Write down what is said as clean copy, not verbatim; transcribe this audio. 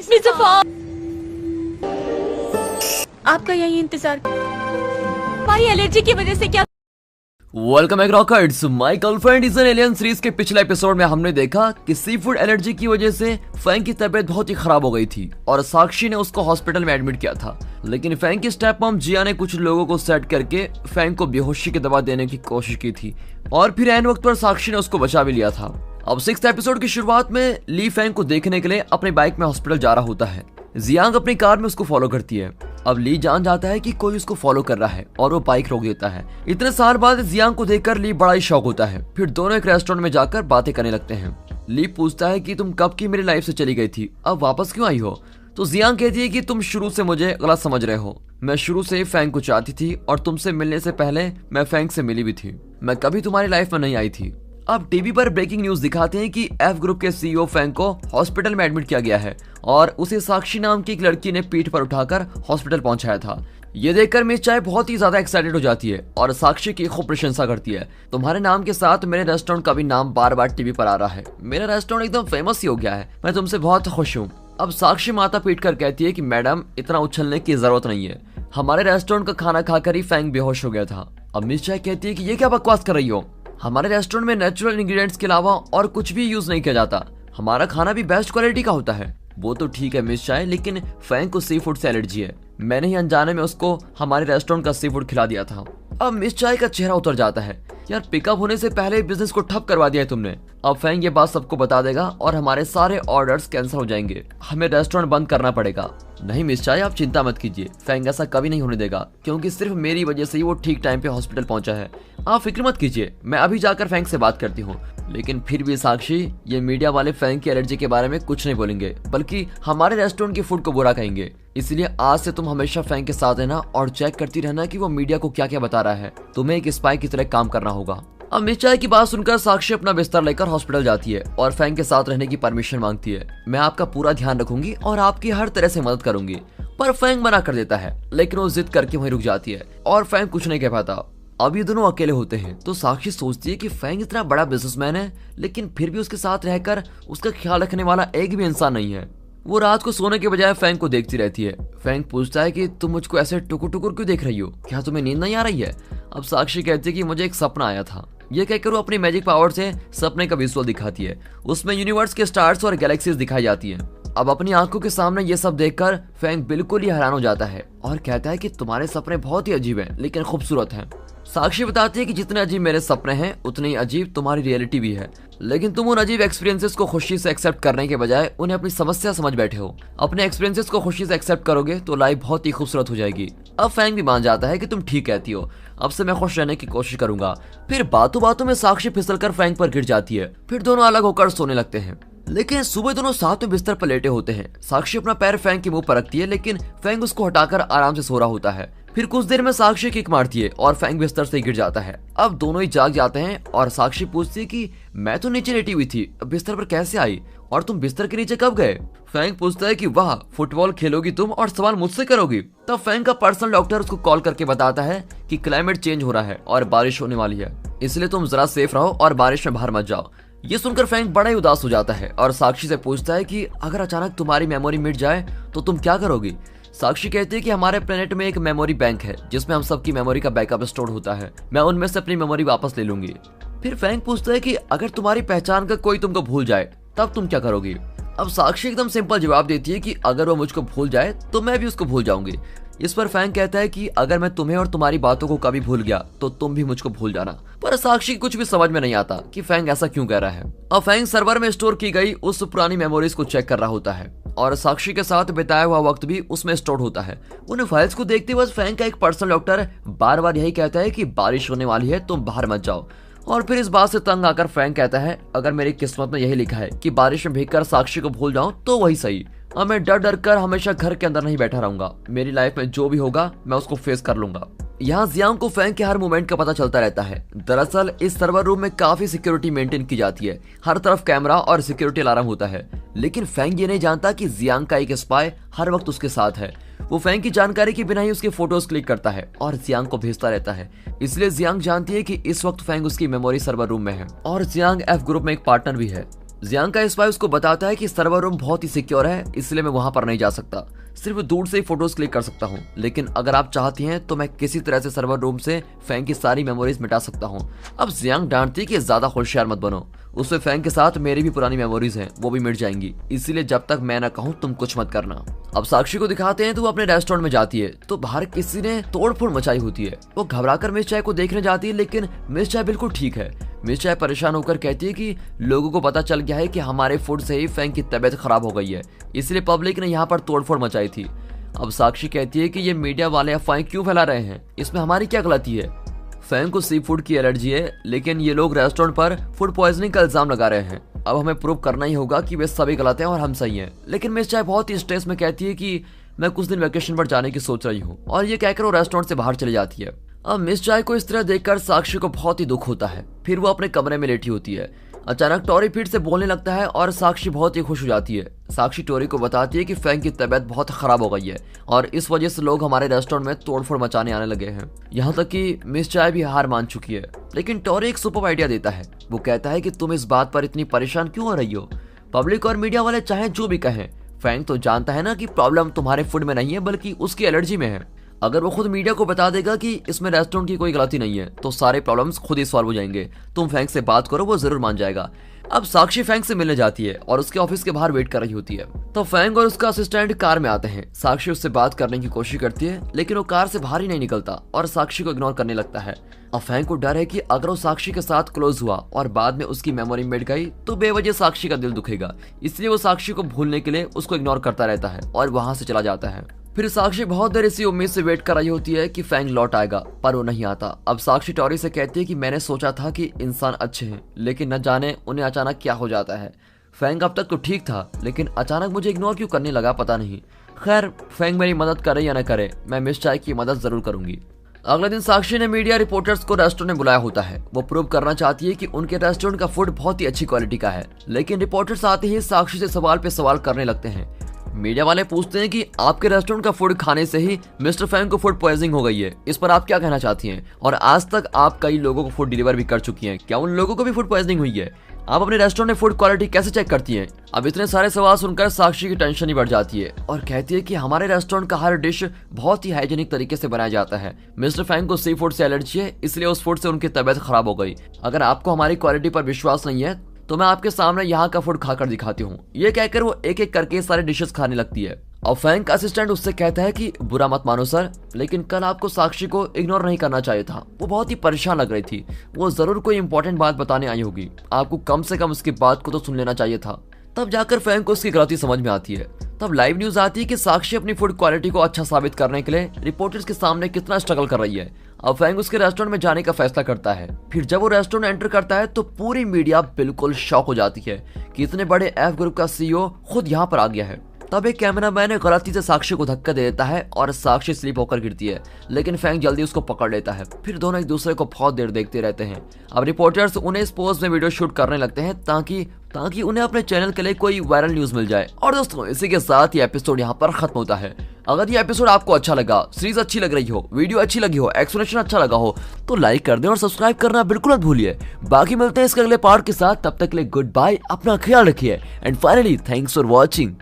Mister fox, आपका यही इंतजार। भाई एलर्जी की वजह से क्या? Welcome back rockers. My girlfriend is an alien series के पिछले एपिसोड में हमने देखा कि सी फूड एलर्जी की वजह से फैंग की तबीयत बहुत ही खराब हो गई थी और साक्षी ने उसको हॉस्पिटल में एडमिट किया था। लेकिन फैंग की स्टेप मॉम जिया ने कुछ लोगों को सेट करके फैंग को बेहोशी की दवा देने की कोशिश की थी और फिर ऐन वक्त पर साक्षी ने उसको बचा भी लिया था। अब 6th एपिसोड की शुरुआत में ली फैंग को देखने के लिए अपनी बाइक में हॉस्पिटल जा रहा होता है। जियांग अपनी कार में उसको फॉलो करती है। अब ली जान जाता है कि कोई उसको फॉलो कर रहा है और वो बाइक रोक देता है। इतने साल बाद जियांग को देखकर ली बड़ा ही शॉक होता है। फिर दोनों एक रेस्टोरेंट में जाकर बातें करने लगते हैं। ली पूछता है कि तुम कब की मेरी लाइफ से चली गई थी, अब वापस क्यों आई हो? तो जियांग कहती है कि तुम शुरू से मुझे गलत समझ रहे हो। मैं शुरू से फैंग को चाहती थी और तुमसे मिलने से पहले मैं फैंग से मिली भी थी। मैं कभी तुम्हारी लाइफ में नहीं आई थी। अब टीवी पर ब्रेकिंग न्यूज दिखाते हैं कि एफ ग्रुप के सीईओ फैंग को हॉस्पिटल में एडमिट किया गया है और उसे साक्षी नाम की एक लड़की ने पीठ पर उठाकर हॉस्पिटल पहुंचाया था। ये देखकर मिस चाय बहुत ही ज्यादा एक्साइटेड हो जाती है और साक्षी की खूब प्रशंसा करती है। तुम्हारे नाम के साथ मेरे रेस्टोरेंट का भी नाम बार बार टीवी पर आ रहा है। मेरा रेस्टोरेंट एकदम फेमस ही हो गया है। मैं तुमसे बहुत खुश हूँ। अब साक्षी माथा पीट कर कहती है कि मैडम इतना उछलने की जरूरत नहीं है। हमारे रेस्टोरेंट का खाना खाकर ही फैंग बेहोश हो गया था। अब मिस चाय कहती है कि ये क्या बकवास कर रही हो? हमारे रेस्टोरेंट में नेचुरल इंग्रेडिएंट्स के अलावा और कुछ भी यूज नहीं किया जाता। हमारा खाना भी बेस्ट क्वालिटी का होता है। वो तो ठीक है मिस चाय, लेकिन फैंग को सी फूड से एलर्जी है। मैंने ही अनजाने में उसको हमारे रेस्टोरेंट का सी फूड खिला दिया था। अब मिस चाय का चेहरा उतर जाता है। यार पिकअप होने से पहले बिजनेस को ठप करवा दिया है तुमने। अब फैंग ये बात सबको बता देगा और हमारे सारे ऑर्डर्स कैंसिल हो जाएंगे। हमें रेस्टोरेंट बंद करना पड़ेगा। नहीं मिस चाय, आप चिंता मत कीजिए। फैंग ऐसा कभी नहीं होने देगा क्योंकि सिर्फ मेरी वजह से ही वो ठीक टाइम पे हॉस्पिटल पहुंचा है। आप फिक्र मत कीजिए, मैं अभी जाकर फैंग से बात करती हूँ। लेकिन फिर भी साक्षी, ये मीडिया वाले फैंग की एलर्जी के बारे में कुछ नहीं बोलेंगे, बल्कि हमारे रेस्टोरेंट की फूड को बुरा कहेंगे। इसलिए आज से तुम हमेशा फैंग के साथ रहना और चेक करती रहना कि वो मीडिया को क्या क्या बता रहा है। तुम्हें एक स्पाई की तरह काम करना होगा। अब मिस चाय की बात सुनकर साक्षी अपना बिस्तर लेकर हॉस्पिटल जाती है और फैंग के साथ रहने की परमिशन मांगती है। मैं आपका पूरा ध्यान रखूंगी और आपकी हर तरह से मदद करूंगी। पर फैंग मना कर देता है, लेकिन वो जिद करके वहीं रुक जाती है और फैंग कुछ नहीं कह पाता। अब ये दोनों अकेले होते हैं तो साक्षी सोचती है कि फैंग इतना बड़ा बिजनेसमैन है, लेकिन फिर भी उसके साथ रहकर उसका ख्याल रखने वाला एक भी इंसान नहीं है। वो रात को सोने के बजाय फैंग को देखती रहती है। फैंग पूछता है कि तुम मुझको ऐसे टुकुर टुकुर क्यों देख रही हो? क्या तुम्हें नींद नहीं आ रही है? अब साक्षी कहती है कि मुझे एक सपना आया था। ये कहकर वो अपनी मैजिक पावर से सपने का विजुअल दिखाती है। उसमें यूनिवर्स के स्टार्स और गैलेक्सीज दिखाई जाती हैं। अब अपनी आंखों के सामने ये सब देखकर फैंग बिल्कुल ही हैरान हो जाता है और कहता है कि तुम्हारे सपने बहुत ही अजीब हैं, लेकिन खूबसूरत हैं। साक्षी बताती है कि जितने अजीब मेरे सपने हैं उतने ही अजीब तुम्हारी रियलिटी भी है, लेकिन तुम उन अजीब एक्सपीरियंसेस को खुशी से एक्सेप्ट करने के बजाय उन्हें अपनी समस्या समझ बैठे हो। अपने एक्सपीरियंसेस को खुशी से एक्सेप्ट करोगे तो लाइफ बहुत ही खूबसूरत हो जाएगी। अब फैंग भी मान जाता है कि तुम ठीक कहती हो। अब से मैं खुश रहने की कोशिश करूंगा। फिर बातों बातों में साक्षी फिसलकर फैंग पर गिर जाती है। फिर दोनों अलग होकर सोने लगते हैं, लेकिन सुबह दोनों साथ में बिस्तर पर लेटे होते हैं। साक्षी अपना पैर फैंग के मुंह पर रखती है, लेकिन फैंग उसको हटाकर आराम से सो रहा होता है। फिर कुछ देर में साक्षी किक मारती है और फैंग बिस्तर से गिर जाता है। अब दोनों ही जाग जाते हैं और साक्षी पूछती है कि मैं तो नीचे लेटी हुई थी, बिस्तर पर कैसे आई और तुम बिस्तर के नीचे कब गए? फैंग पूछता है कि वाह, फुटबॉल खेलोगी तुम और सवाल मुझसे करोगी? तब फैंग का पर्सनल डॉक्टर उसको कॉल करके बताता है कि क्लाइमेट चेंज हो रहा है और बारिश होने वाली है, इसलिए तुम जरा सेफ रहो और बारिश में बाहर मत जाओ। ये सुनकर फैंग बड़ा ही उदास हो जाता है और साक्षी से पूछता है कि अगर अचानक तुम्हारी मेमोरी मिट जाए तो तुम क्या करोगी? साक्षी कहती है कि हमारे प्लेनेट में एक मेमोरी बैंक है जिसमें हम सबकी मेमोरी का बैकअप स्टोर होता है। मैं उनमें से अपनी मेमोरी वापस ले लूंगी। फिर फैंग पूछता है कि अगर तुम्हारी पहचान का कोई तुमको भूल जाए तब तुम क्या करोगी? अब साक्षी एकदम सिंपल जवाब देती है कि अगर वो मुझको भूल जाए तो मैं भी उसको भूल जाऊंगी। इस पर फैंग कहता है कि अगर मैं तुम्हें और तुम्हारी बातों को कभी भूल गया तो तुम भी मुझको भूल जाना। पर साक्षी कुछ भी समझ में नहीं आता कि फैंग ऐसा क्यों कह रहा है। अब फैंग सर्वर में स्टोर की गई उस पुरानी मेमोरीज को चेक कर रहा होता है और साक्षी के साथ बिताया हुआ वक्त भी उसमें स्टोर होता है। उन फाइल्स को देखते हुए फैंग का एक पर्सनल डॉक्टर बार बार यही कहता है कि बारिश होने वाली है, तुम बाहर मत जाओ। और फिर इस बात से तंग आकर फैंग कहता है अगर मेरी किस्मत में यही लिखा है कि बारिश में भीगकर साक्षी को भूल जाऊं तो वही सही। अब मैं डर डर कर हमेशा घर के अंदर नहीं बैठा रहूंगा। मेरी लाइफ में जो भी होगा मैं उसको फेस कर लूंगा। यहाँ जियांग को फैंग के हर मूवमेंट का पता चलता रहता है। दरअसल इस सर्वर रूम में काफी सिक्योरिटी मेंटेन की जाती है। हर तरफ कैमरा और सिक्योरिटी अलार्म होता है, लेकिन फैंग ये नहीं जानता कि जियांग का एक स्पाई हर वक्त उसके साथ है। वो फैंग की जानकारी के बिना ही उसके फोटोज क्लिक करता है और जियांग को भेजता रहता है। इसलिए जियांग जानती है कि इस वक्त फैंग उसकी मेमोरी सर्वर रूम में है और जियांग एफ ग्रुप में एक पार्टनर भी है। जियांग का स्पाई उसको बताता है कि सर्वर रूम बहुत ही सिक्योर है, इसलिए मैं वहां पर नहीं जा सकता, सिर्फ दूर से ही फोटोज क्लिक कर सकता हूँ। लेकिन अगर आप चाहती हैं तो मैं किसी तरह से सर्वर रूम से फैंग की सारी मेमोरीज मिटा सकता हूँ। अब जियांग डांटती कि ज्यादा होशियार मत बनो, उसमें फैंग के साथ मेरी भी पुरानी मेमोरीज हैं, वो भी मिट जाएंगी, इसीलिए जब तक मैं ना कहूँ तुम कुछ मत करना। अब साक्षी को दिखाते हैं तो वो अपने रेस्टोरेंट में जाती है तो बाहर किसी ने तोड़फोड़ मचाई होती है। वो घबराकर मिस चाय को देखने जाती है, लेकिन मिस चाय बिल्कुल ठीक है। मिस चाय परेशान होकर कहती है कि लोगों को पता चल गया है कि हमारे फूड से ही फैंग की तबीयत खराब हो गई है, इसलिए पब्लिक ने यहाँ पर तोड़फोड़ मचाई थी। अब साक्षी कहती है कि ये मीडिया वाले अफवाहें क्यों फैला रहे हैं, इसमें हमारी क्या गलती है। फैंग को सी फूड की एलर्जी है, लेकिन ये लोग रेस्टोरेंट पर फूड पॉइजनिंग का इल्जाम लगा रहे हैं। अब हमें प्रूव करना ही होगा कि वे सभी गलत हैं और हम सही हैं। लेकिन मिस चाय बहुत ही स्ट्रेस में कहती है कि मैं कुछ दिन वेकेशन पर जाने की सोच रही हूँ, और ये कहकर वो रेस्टोरेंट से बाहर चली जाती है। अब मिस चाय को इस तरह देखकर साक्षी को बहुत ही दुख होता है। फिर वो अपने कमरे में लेटी होती है। अचानक टोरी फिर से बोलने लगता है और साक्षी बहुत ही खुश हो जाती है। साक्षी टोरी को बताती है कि फैंग की तबीयत बहुत खराब हो गई है और इस वजह से लोग हमारे रेस्टोरेंट में तोड़फोड़ मचाने आने लगे हैं। यहाँ तक कि मिस चाय भी हार मान चुकी है। लेकिन टोरी एक सुपर आइडिया देता है। वो कहता है कि तुम इस बात पर इतनी परेशान क्यों हो रही हो, पब्लिक और मीडिया वाले चाहे जो भी कहें, फैंग तो जानता है ना कि प्रॉब्लम तुम्हारे फूड में नहीं है बल्कि उसकी एलर्जी में है। अगर वो खुद मीडिया को बता देगा कि इसमें रेस्टोरेंट की कोई गलती नहीं है तो सारे प्रॉब्लम्स खुद ही सॉल्व हो जाएंगे। तुम फैंग से बात करो, वो जरूर मान जाएगा। अब साक्षी फैंग से मिलने जाती है और उसके ऑफिस के बाहर वेट कर रही होती है। तो फैंग और उसका असिस्टेंट कार में आते हैं। साक्षी उससे बात करने की कोशिश करती है, लेकिन वो कार से बाहर ही नहीं निकलता और साक्षी को इग्नोर करने लगता है। अब फैंग को डर है कि अगर वो साक्षी के साथ क्लोज हुआ और बाद में उसकी मेमोरी मिट गई तो बेवजह साक्षी का दिल दुखेगा, इसलिए वो साक्षी को भूलने के लिए उसको इग्नोर करता रहता है और वहां से चला जाता है। फिर साक्षी बहुत देर इसी उम्मीद से वेट कर रही होती है कि फैंग लौट आएगा, पर वो नहीं आता। अब साक्षी टोरी से कहती है कि मैंने सोचा था कि इंसान अच्छे हैं, लेकिन न जाने उन्हें अचानक क्या हो जाता है। फैंग अब तक तो ठीक था, लेकिन अचानक मुझे इग्नोर क्यों करने लगा पता नहीं। खैर, फैंग मेरी मदद करे या न करे, मैं मिस चाय की मदद जरूर करूंगी। अगले दिन साक्षी ने मीडिया रिपोर्टर्स को रेस्टोरेंट में बुलाया होता है। वो प्रूव करना चाहती है कि उनके रेस्टोरेंट का फूड बहुत ही अच्छी क्वालिटी का है, लेकिन रिपोर्टर्स आते ही साक्षी से सवाल पे सवाल करने लगते हैं। मीडिया वाले पूछते हैं कि आपके रेस्टोरेंट का फूड खाने से ही मिस्टर फैंग को फूड पॉइजनिंग हो गई है, इस पर आप क्या कहना चाहती हैं? और आज तक आप कई लोगों को फूड डिलीवर भी कर चुकी हैं, क्या उन लोगों को भी फूड पॉइजनिंग हुई है? आप अपने रेस्टोरेंट में फूड क्वालिटी कैसे चेक करती हैं? अब इतने सारे सवाल सुनकर साक्षी की टेंशन ही बढ़ जाती है और कहती है कि हमारे रेस्टोरेंट का हर डिश बहुत ही हाइजीनिक तरीके से बनाया जाता है। मिस्टर फैंग को सी फूड से एलर्जी है, इसलिए उस फूड से उनकी तबीयत खराब हो गई। अगर आपको हमारी क्वालिटी पर विश्वास नहीं है तो मैं आपके सामने यहाँ का फूड खाकर दिखाती हूँ। ये कहकर वो एक एक करके सारे डिशेस खाने लगती है। और फैंग का असिस्टेंट उससे कहता है कि बुरा मत मानो सर, लेकिन कल आपको साक्षी को इग्नोर नहीं करना चाहिए था। वो बहुत ही परेशान लग रही थी, वो जरूर कोई इंपॉर्टेंट बात बताने आई होगी, आपको कम से कम उसकी बात को तो सुन लेना चाहिए था। तब जाकर फैंग को उसकी गलती समझ में आती है। तब लाइव न्यूज आती है कि साक्षी अपनी फूड क्वालिटी को अच्छा साबित करने के लिए रिपोर्टर्स के सामने कितना स्ट्रगल कर रही है। अब फैंग उसके रेस्टोरेंट में जाने का फैसला करता है। फिर जब वो रेस्टोरेंट एंटर करता है तो पूरी मीडिया बिल्कुल शॉक हो जाती है कि इतने बड़े एफ ग्रुप का सीईओ खुद यहाँ पर आ गया है। तब एक कैमरामैन गलती से साक्षी को धक्का दे देता है और साक्षी स्लिप होकर गिरती है, लेकिन फैंग जल्दी उसको पकड़ लेता है। फिर दोनों एक दूसरे को बहुत देर देखते रहते हैं। अब रिपोर्टर्स उन्हें इस पोज में वीडियो शूट करने लगते हैं ताकि उन्हें अपने चैनल के लिए कोई वायरल न्यूज मिल जाए। और दोस्तों, इसी के साथ ये एपिसोड यहाँ पर खत्म होता है। अगर ये एपिसोड आपको अच्छा लगा, सीरीज अच्छी लग रही हो, वीडियो अच्छी लगी हो, एक्सप्लेनेशन अच्छा लगा हो तो लाइक कर दें और सब्सक्राइब करना बिल्कुल मत भूलिए। बाकी मिलते हैं इसके अगले पार्ट के साथ, तब तक के लिए गुड बाय, अपना ख्याल रखिए and finally thanks for watching.